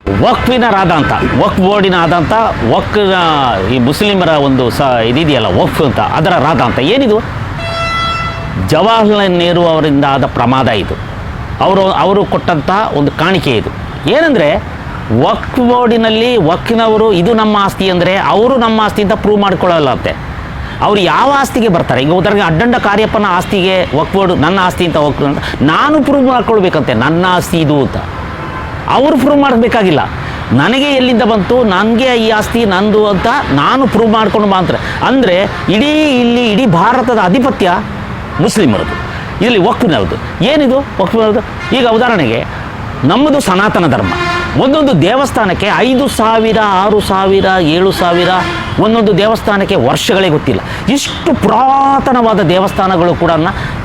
ವಕ್ಫಿನ ರಾದ ವಕ್ಫ್ ಬೋರ್ಡಿನ ಆದಂಥ ಈ ಮುಸ್ಲಿಮರ ಒಂದು ಇದಿದೆಯಲ್ಲ ವಕ್ಫ್ ಅಂತ, ಅದರ ರಾದ ಅಂತ ಏನಿದು? ಜವಾಹರ್ಲಾಲ್ ನೆಹರು ಅವರಿಂದ ಆದ ಪ್ರಮಾದ ಇದು. ಅವರು ಕೊಟ್ಟಂಥ ಒಂದು ಕಾಣಿಕೆ ಇದು. ಏನಂದರೆ ವಕ್ಫ್ ಬೋರ್ಡಿನಲ್ಲಿ ವಕ್ಫಿನವರು ಇದು ನಮ್ಮ ಆಸ್ತಿ ಅಂದರೆ ಅವರು ನಮ್ಮ ಆಸ್ತಿ ಅಂತ ಪ್ರೂವ್ ಮಾಡ್ಕೊಳ್ಳಲ್ಲ ಅಂತೆ. ಅವರು ಯಾವ ಆಸ್ತಿಗೆ ಬರ್ತಾರೆ? ಈಗ ಉದಾಹರಣೆಗೆ ಅಡ್ಡಂಡ ಕಾರ್ಯಪ್ಪನ ಆಸ್ತಿಗೆ ವಕ್ಫ್ ಬೋರ್ಡ್ ನನ್ನ ಆಸ್ತಿ ಅಂತ ವಕ್ಫ್ ಅಂತ ನಾನು ಪ್ರೂವ್ ಮಾಡ್ಕೊಳ್ಬೇಕಂತೆ ನನ್ನ ಆಸ್ತಿ ಇದು ಅಂತ. ಅವರು ಪ್ರೂವ್ ಮಾಡಬೇಕಾಗಿಲ್ಲ. ನನಗೆ ಎಲ್ಲಿಂದ ಬಂತು, ನನಗೆ ಈ ಆಸ್ತಿ ನಂದು ಅಂತ ನಾನು ಪ್ರೂವ್ ಮಾಡ್ಕೊಂಡು ಮಾತ್ರ. ಅಂದರೆ ಇಡೀ ಭಾರತದ ಆಧಿಪತ್ಯ ಮುಸ್ಲಿಮರದು, ಇಲ್ಲಿ ವಕ್ಫಿನವ್ರದ್ದು. ಏನಿದು ವಕ್ಫಿನವ್ರದ್ದು? ಈಗ ಉದಾಹರಣೆಗೆ ನಮ್ಮದು ಸನಾತನ ಧರ್ಮ. ಒಂದೊಂದು ದೇವಸ್ಥಾನಕ್ಕೆ 5,000, 6,000, 7,000 ಒಂದೊಂದು ದೇವಸ್ಥಾನಕ್ಕೆ ವರ್ಷಗಳೇ ಗೊತ್ತಿಲ್ಲ. ಇಷ್ಟು ಪುರಾತನವಾದ ದೇವಸ್ಥಾನಗಳು ಕೂಡ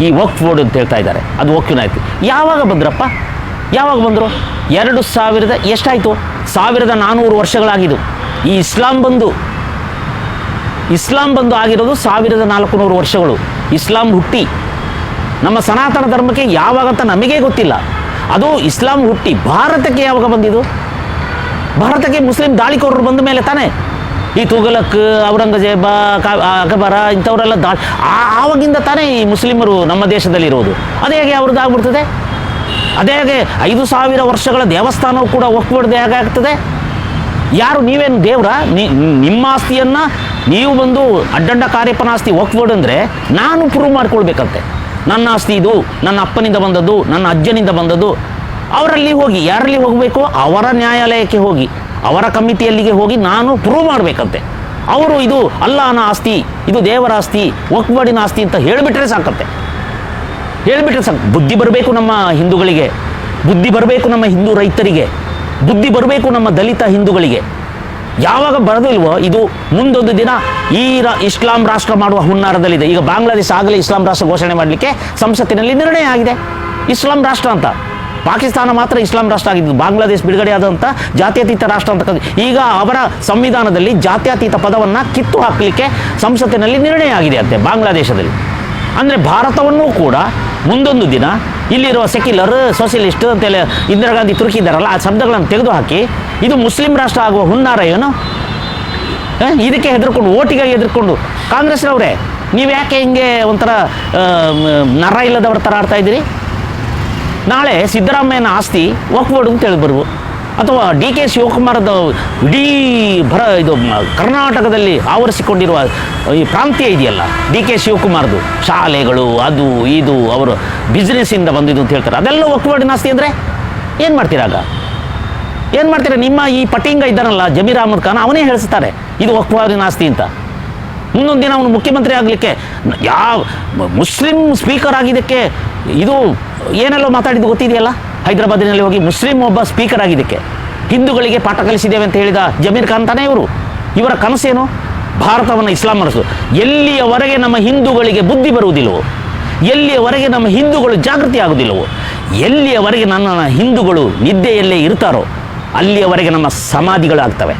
ಈ ವಕ್ಫ್ ಬೋರ್ಡ್ ಅಂತ ಹೇಳ್ತಾ ಇದ್ದಾರೆ. ಅದು ವಕ್ಫಿನಾಯ್ತು. ಯಾವಾಗ ಬಂದ್ರಪ್ಪ? ಯಾವಾಗ ಬಂದರು? 2000 ಎಷ್ಟಾಯಿತು? 1400 ವರ್ಷಗಳಾಗಿದ್ದು. ಈ ಇಸ್ಲಾಂ ಬಂದು ಆಗಿರೋದು 1400 ವರ್ಷಗಳು. ಇಸ್ಲಾಂ ಹುಟ್ಟಿ ನಮ್ಮ ಸನಾತನ ಧರ್ಮಕ್ಕೆ ಯಾವಾಗಂತ ನಮಗೇ ಗೊತ್ತಿಲ್ಲ. ಅದು ಇಸ್ಲಾಂ ಹುಟ್ಟಿ ಭಾರತಕ್ಕೆ ಯಾವಾಗ ಬಂದಿದ್ದು? ಭಾರತಕ್ಕೆ ಮುಸ್ಲಿಂ ದಾಳಿಕೋರರು ಬಂದ ಮೇಲೆ ತಾನೇ ಈ ತುಘಲಕ್, ಔರಂಗಜೇಬ, ಅಕ್ಬರ ಇಂಥವರೆಲ್ಲ ಆವಾಗಿಂದ ತಾನೇ ಈ ಮುಸ್ಲಿಮರು ನಮ್ಮ ದೇಶದಲ್ಲಿ ಇರೋದು. ಅದೇ ಹೇಗೆ ಅವ್ರದ್ದು ಆಗ್ಬಿಡ್ತದೆ? ಅದೇ ಹಾಗೆ 5,000 ವರ್ಷಗಳ ದೇವಸ್ಥಾನವೂ ಕೂಡ ವಕ್ಫ್ ಬೋರ್ಡ್ ಹೇಗೆ ಆಗ್ತದೆ? ಯಾರು ನೀವೇನು ದೇವರ? ನಿಮ್ಮ ಆಸ್ತಿಯನ್ನು ನೀವು ಬಂದು ಅಡ್ಡಂಡ ಕಾರ್ಯಪ್ಪನ ಆಸ್ತಿ ವಕ್ಫ್ ಬೋರ್ಡ್ ಅಂದರೆ ನಾನು ಪ್ರೂವ್ ಮಾಡ್ಕೊಳ್ಬೇಕಂತೆ. ನನ್ನ ಆಸ್ತಿ ಇದು, ನನ್ನ ಅಪ್ಪನಿಂದ ಬಂದದ್ದು, ನನ್ನ ಅಜ್ಜನಿಂದ ಬಂದದ್ದು. ಅವರಲ್ಲಿ ಹೋಗಿ, ಯಾರಲ್ಲಿ ಹೋಗಬೇಕು? ಅವರ ನ್ಯಾಯಾಲಯಕ್ಕೆ ಹೋಗಿ, ಅವರ ಕಮಿಟಿಯಲ್ಲಿಗೆ ಹೋಗಿ ನಾನು ಪ್ರೂವ್ ಮಾಡಬೇಕಂತೆ. ಅವರು ಇದು ಅಲ್ಲಾಹನ ಆಸ್ತಿ, ಇದು ದೇವರ ಆಸ್ತಿ, ವಕ್ಫ್ ಬೋರ್ಡಿನ ಆಸ್ತಿ ಅಂತ ಹೇಳಿಬಿಟ್ರೆ ಸಾಕಂತೆ. ಹೇಳಿಬಿಟ್ರೆ ಸಾಕು. ಬುದ್ಧಿ ಬರಬೇಕು ನಮ್ಮ ಹಿಂದೂಗಳಿಗೆ, ಬುದ್ಧಿ ಬರಬೇಕು ನಮ್ಮ ಹಿಂದೂ ರೈತರಿಗೆ, ಬುದ್ಧಿ ಬರಬೇಕು ನಮ್ಮ ದಲಿತ ಹಿಂದೂಗಳಿಗೆ. ಯಾವಾಗ ಬರೋದಿಲ್ವೋ ಇದು ಮುಂದೊಂದು ದಿನ ಇಸ್ಲಾಂ ರಾಷ್ಟ್ರ ಮಾಡುವ ಹುನ್ನಾರದಲ್ಲಿದೆ. ಈಗ ಬಾಂಗ್ಲಾದೇಶ ಆಗಲೇ ಇಸ್ಲಾಂ ರಾಷ್ಟ್ರ ಘೋಷಣೆ ಮಾಡಲಿಕ್ಕೆ ಸಂಸತ್ತಿನಲ್ಲಿ ನಿರ್ಣಯ ಆಗಿದೆ. ಇಸ್ಲಾಂ ರಾಷ್ಟ್ರ ಅಂತ. ಪಾಕಿಸ್ತಾನ ಮಾತ್ರ ಇಸ್ಲಾಂ ರಾಷ್ಟ್ರ ಆಗಿದ್ದು, ಬಾಂಗ್ಲಾದೇಶ ಬಿಡುಗಡೆ ಆದಂಥ ಜಾತ್ಯತೀತ ರಾಷ್ಟ್ರ ಅಂತ. ಈಗ ಅವರ ಸಂವಿಧಾನದಲ್ಲಿ ಜಾತ್ಯತೀತ ಪದವನ್ನು ಕಿತ್ತು ಹಾಕಲಿಕ್ಕೆ ಸಂಸತ್ತಿನಲ್ಲಿ ನಿರ್ಣಯ ಆಗಿದೆ ಅಂತೆ ಬಾಂಗ್ಲಾದೇಶದಲ್ಲಿ. ಅಂದರೆ ಭಾರತವನ್ನೂ ಕೂಡ ಮುಂದೊಂದು ದಿನ ಇಲ್ಲಿರುವ ಸೆಕ್ಯುಲರ್, ಸೋಷಿಯಲಿಸ್ಟ್ ಅಂತೆಲ್ಲ ಇಂದಿರಾ ಗಾಂಧಿ ತುರುಕಿದ್ದಾರಲ್ಲ, ಆ ಶಬ್ದಗಳನ್ನು ತೆಗೆದುಹಾಕಿ ಇದು ಮುಸ್ಲಿಂ ರಾಷ್ಟ್ರ ಆಗುವ ಹುನ್ನಾರ ಏನು? ಇದಕ್ಕೆ ಹೆದರ್ಕೊಂಡು, ಓಟಿಗಾಗಿ ಹೆದರ್ಕೊಂಡು ಕಾಂಗ್ರೆಸ್ನವರೇ ನೀವು ಯಾಕೆ ಹಿಂಗೆ ಒಂಥರ ನರ ಇಲ್ಲದವ್ರ ಥರ ಆಡ್ತಾ ಇದ್ದೀರಿ? ನಾಳೆ ಸಿದ್ದರಾಮಯ್ಯನ ಆಸ್ತಿ ವಕ್ಫ್ ಬೋರ್ಡ್ ಅಂತ ಹೇಳಿ ಅಥವಾ DK ಶಿವಕುಮಾರದ ಇಡೀ ಇದು ಕರ್ನಾಟಕದಲ್ಲಿ ಆವರಿಸಿಕೊಂಡಿರುವ ಈ ಪ್ರಾಂತ್ಯ ಇದೆಯಲ್ಲ, DK ಶಿವಕುಮಾರ್ದು ಶಾಲೆಗಳು, ಅದು ಇದು ಅವರು ಬಿಸ್ನೆಸ್ಸಿಂದ ಬಂದಿದ್ದು ಅಂತ ಹೇಳ್ತಾರೆ. ಅದೆಲ್ಲ ವಕ್ಫ್ ಬೋರ್ಡಿನ ಆಸ್ತಿ ಅಂದರೆ ಏನು ಮಾಡ್ತೀರಾಗ? ಏನು ಮಾಡ್ತೀರಾ? ನಿಮ್ಮ ಈ ಪಟಿಂಗ ಇದ್ದಾನಲ್ಲ ಜಮೀರ್ ಅಹಮದ್ ಖಾನ್, ಅವನೇ ಹೇಳಿಸ್ತಾರೆ ಇದು ವಕ್ಫ್ ಬೋರ್ಡಿನ ಆಸ್ತಿ ಅಂತ. ಮುಂದೊಂದು ದಿನ ಅವನು ಮುಖ್ಯಮಂತ್ರಿ ಆಗಲಿಕ್ಕೆ ಮುಸ್ಲಿಂ ಸ್ಪೀಕರ್ ಆಗಿದ್ದಕ್ಕೆ ಇದು ಏನೆಲ್ಲೋ ಮಾತಾಡಿದ್ದು ಗೊತ್ತಿದೆಯಲ್ಲ, ಹೈದರಾಬಾದಿನಲ್ಲಿ ಹೋಗಿ ಮುಸ್ಲಿಂ ಒಬ್ಬ ಸ್ಪೀಕರ್ ಆಗಿದ್ದಕ್ಕೆ ಹಿಂದೂಗಳಿಗೆ ಪಾಠ ಕಲಿಸಿದ್ದೇವೆ ಅಂತ ಹೇಳಿದ ಜಮೀರ್ ಖಾನ್ ತಾನೇ ಇವರು. ಇವರ ಕನಸೇನು? ಭಾರತವನ್ನು ಇಸ್ಲಾಂ ಮಾಡಿಸೋದು. ಎಲ್ಲಿಯವರೆಗೆ ನಮ್ಮ ಹಿಂದೂಗಳಿಗೆ ಬುದ್ಧಿ ಬರುವುದಿಲ್ಲವೋ, ಎಲ್ಲಿಯವರೆಗೆ ನಮ್ಮ ಹಿಂದೂಗಳು ಜಾಗೃತಿ ಆಗುವುದಿಲ್ಲವೋ, ಎಲ್ಲಿಯವರೆಗೆ ನನ್ನ ಹಿಂದೂಗಳು ನಿದ್ದೆಯಲ್ಲೇ ಇರ್ತಾರೋ ಅಲ್ಲಿಯವರೆಗೆ ನಮ್ಮ ಸಮಾಧಿಗಳಾಗ್ತವೆ.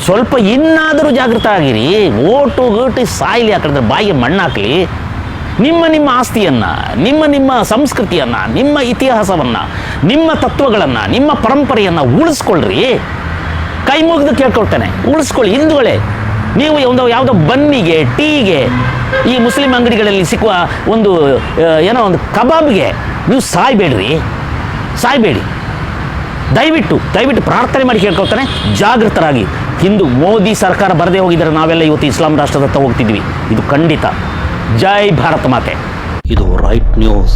ಸ್ವಲ್ಪ ಇನ್ನಾದರೂ ಜಾಗೃತ ಆಗಿರಿ. ಓಟು ಸಾಯ್ಲಿ ಹಾಕಿದ್ರೆ ಬಾಯಿಗೆ ಮಣ್ಣಾಕಲಿ. ನಿಮ್ಮ ಆಸ್ತಿಯನ್ನು, ನಿಮ್ಮ ಸಂಸ್ಕೃತಿಯನ್ನು, ನಿಮ್ಮ ಇತಿಹಾಸವನ್ನು, ನಿಮ್ಮ ತತ್ವಗಳನ್ನು, ನಿಮ್ಮ ಪರಂಪರೆಯನ್ನು ಉಳಿಸ್ಕೊಳ್ರಿ. ಕೈ ಮುಗಿದು ಕೇಳ್ಕೊಳ್ತೇನೆ, ಉಳಿಸ್ಕೊಳ್ಳಿ ಹಿಂದೂಗಳೇ. ನೀವು ಯಾವುದೋ ಬನ್ನಿಗೆ, ಟೀಗೆ, ಈ ಮುಸ್ಲಿಂ ಅಂಗಡಿಗಳಲ್ಲಿ ಸಿಕ್ಕುವ ಒಂದು ಕಬಾಬ್ಗೆ ನೀವು ಸಾಯ್ಬೇಡಿ. ದಯವಿಟ್ಟು ಪ್ರಾರ್ಥನೆ ಮಾಡಿ ಕೇಳ್ಕೊಳ್ತಾನೆ, ಜಾಗೃತರಾಗಿ. ಹಿಂದೂ ಮೋದಿ ಸರ್ಕಾರ ಬರದೇ ಹೋಗಿದ್ದಾರೆ ನಾವೆಲ್ಲ ಇವತ್ತು ಇಸ್ಲಾಂ ರಾಷ್ಟ್ರದತ್ತ ಹೋಗ್ತಿದ್ವಿ. ಇದು ಖಂಡಿತ. ಜೈ ಭಾರತ ಮಾತೆ. ಇದು ರೈಟ್ ನ್ಯೂಸ್.